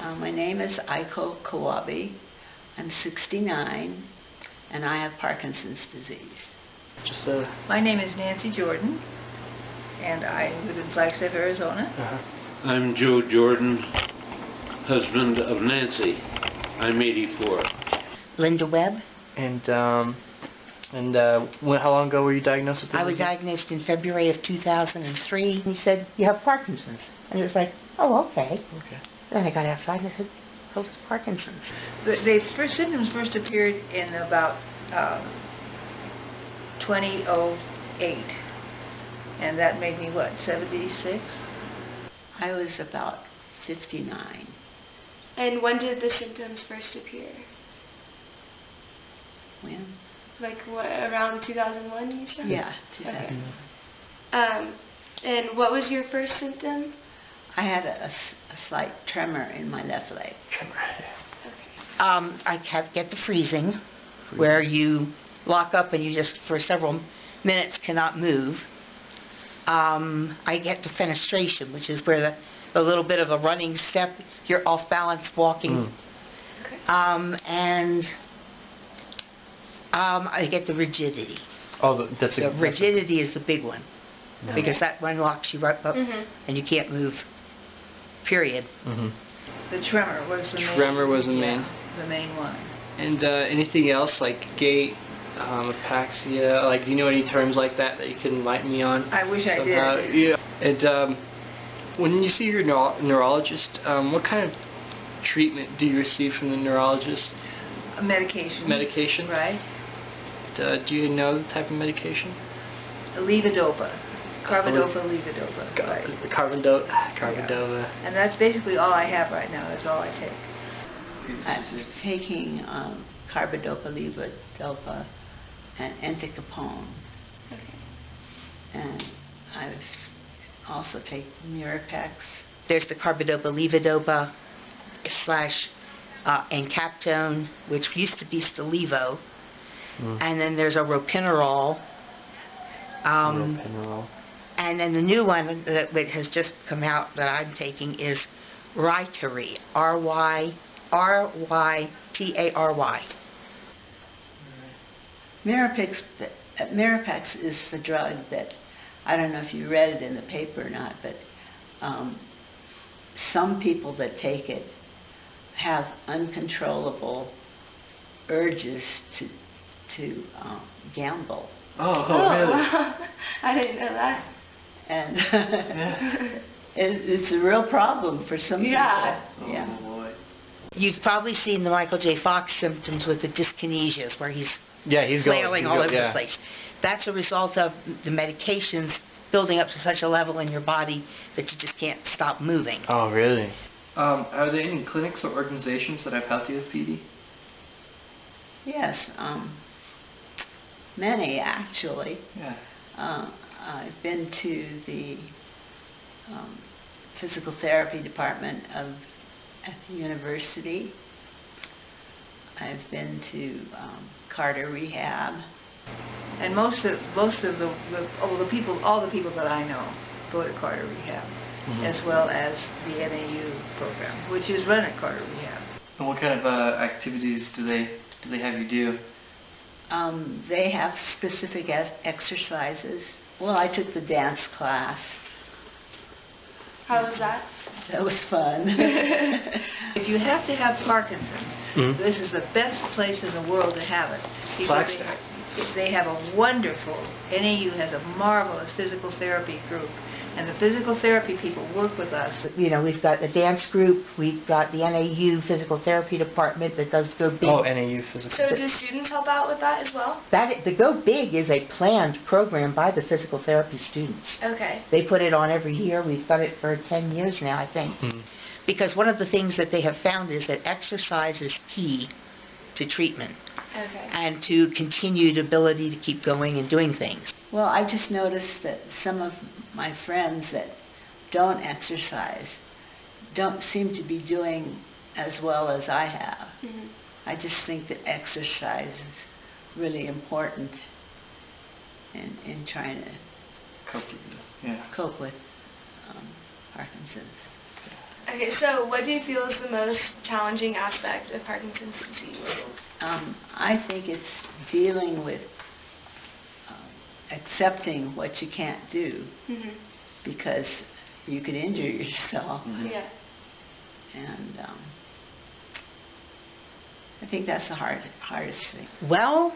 My name is Aiko Kawabe. I'm 69, and I have Parkinson's disease. My name is Nancy Jordan, and I live in Flagstaff, Arizona. I'm Joe Jordan, husband of Nancy. I'm 84. Linda Webb. And how long ago were you diagnosed with this? I was diagnosed in February of 2003. He said, "You have Parkinson's." And it was like, "Oh, okay." Then I got outside and I said, "Oh, it's Parkinson's." The first symptoms first appeared in about 2008. And that made me, what, 76? I was about 59. And when did the symptoms first appear? When? Like what, around 2001, you said? Yeah, 2001. Okay. And what was your first symptom? I had a slight tremor in my left leg. Okay. Get the freezing, where you lock up and you just, for several minutes, cannot move. I get the fenestration, which is where a little bit of a running step, you're off balance walking. Okay. And I get the rigidity. Oh, The rigidity is the big one, because that one locks you right up and you can't move, period. The tremor was the main. The main one. And anything else, like gait, apaxia, like, do you know any terms like that you can enlighten me on? I wish somehow? I did. Yeah. And when you see your neurologist, what kind of treatment do you receive from the neurologist? Medication. Medication? Right. Do you know the type of medication? Levodopa. Carbidopa, levodopa. Right. Carbidova. Yeah. And that's basically all I have right now. That's all I take. I'm taking carbidopa, levodopa, and entacapone. Okay. And I also take Mirapex. There's the carbidopa, levodopa / encaptone, which used to be Stalevo. And then there's a ropinirole. And then the new one that has just come out that I'm taking is Rytary, R-Y-T-A-R-Y. Mirapex is the drug that, I don't know if you read it in the paper or not, but some people that take it have uncontrollable urges to gamble. Oh, really? Wow. I didn't know that. And it's a real problem for some people. Yeah. Yeah. Oh, boy. You've probably seen the Michael J. Fox symptoms with the dyskinesias, where he's flailing all over the place. That's a result of the medications building up to such a level in your body that you just can't stop moving. Oh, really? Are there any clinics or organizations that have helped you with PD? Yes, many actually. Yeah. I've been to the physical therapy department at the university. I've been to Carter Rehab. And all the people that I know go to Carter Rehab, as well as the NAU program, which is run at Carter Rehab. And what kind of activities do they have you do? They have specific exercises. Well, I took the dance class. How was that? That was fun. If you have to have Parkinson's, this is the best place in the world to have it. Flagstaff. They have a wonderful, NAU has a marvelous physical therapy group, and the physical therapy people work with us. You know, we've got the dance group, we've got the NAU physical therapy department that does Go Big. Oh, NAU physical. So do students help out with that as well? The Go Big is a planned program by the physical therapy students. Okay. They put it on every year. We've done it for 10 years now, I think. Because one of the things that they have found is that exercise is key to treatment. Okay. And to continued ability to keep going and doing things. Well, I just noticed that some of my friends that don't exercise don't seem to be doing as well as I have. I just think that exercise is really important in trying to cope with Parkinson's. Okay, so what do you feel is the most challenging aspect of Parkinson's disease? I think it's dealing with accepting what you can't do, Mm-hmm. because you could injure yourself. Yeah. And I think that's the hardest thing. Well,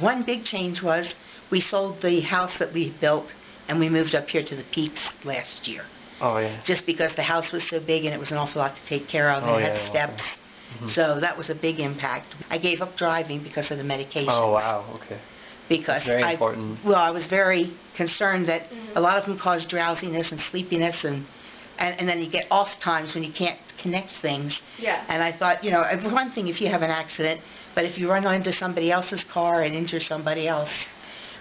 one big change was we sold the house that we built and we moved up here to the Peaks last year. Oh, yeah. Just because the house was so big and it was an awful lot to take care of, and Oh, it yeah, had steps. So that was a big impact. I gave up driving because of the medication. Oh, wow, okay. Because That's very important. I was very concerned that a lot of them cause drowsiness and sleepiness, and then you get off times when you can't connect things. Yeah. And I thought, one thing if you have an accident, but if you run into somebody else's car and injure somebody else,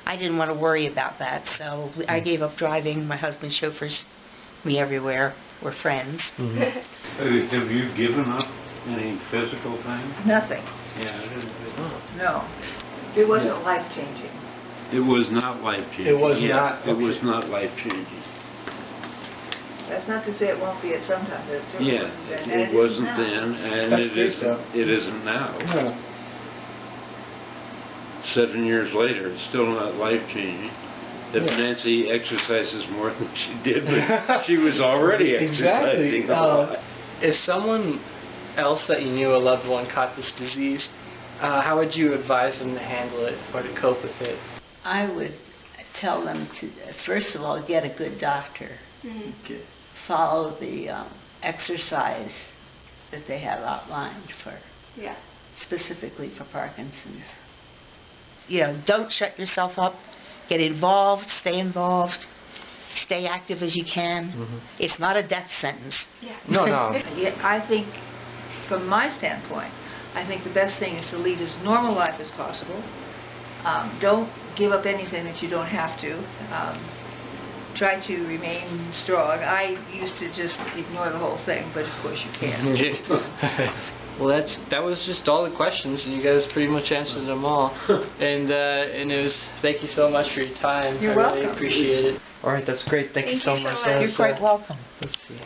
I didn't want to worry about that. So I gave up driving. My husband chauffeurs me everywhere. We're friends. Have you given up any physical thing? Nothing. Yeah, I didn't. No. It wasn't life-changing. It was not life-changing. It was Yeah, not, It was okay. not life-changing. That's not to say it won't be at some time, but it certainly Yeah, wasn't then. And it wasn't isn't now. then, and That's it great, isn't. though. It isn't now. No. 7 years later, it's still not life-changing. If Nancy exercises more than she did, but she was already exercising a lot. If someone else that you knew, a loved one, caught this disease, how would you advise them to handle it or to cope with it? I would tell them to, first of all, get a good doctor. Mm-hmm. Okay. Follow the exercise that they have outlined for, Yeah. specifically for Parkinson's. Don't shut yourself up. Get involved, stay active as you can. It's not a death sentence. Yeah. No, no. Yet I think, from my standpoint, I think the best thing is to lead as normal life as possible. Don't give up anything that you don't have to. Try to remain strong. I used to just ignore the whole thing, but of course you can't. Well, that was just all the questions, and you guys pretty much answered them all. And it was, thank you so much for your time. You're I really welcome. appreciate it. All right, that's great. Thank you so much. Thank you so much. You're quite welcome. Let's see.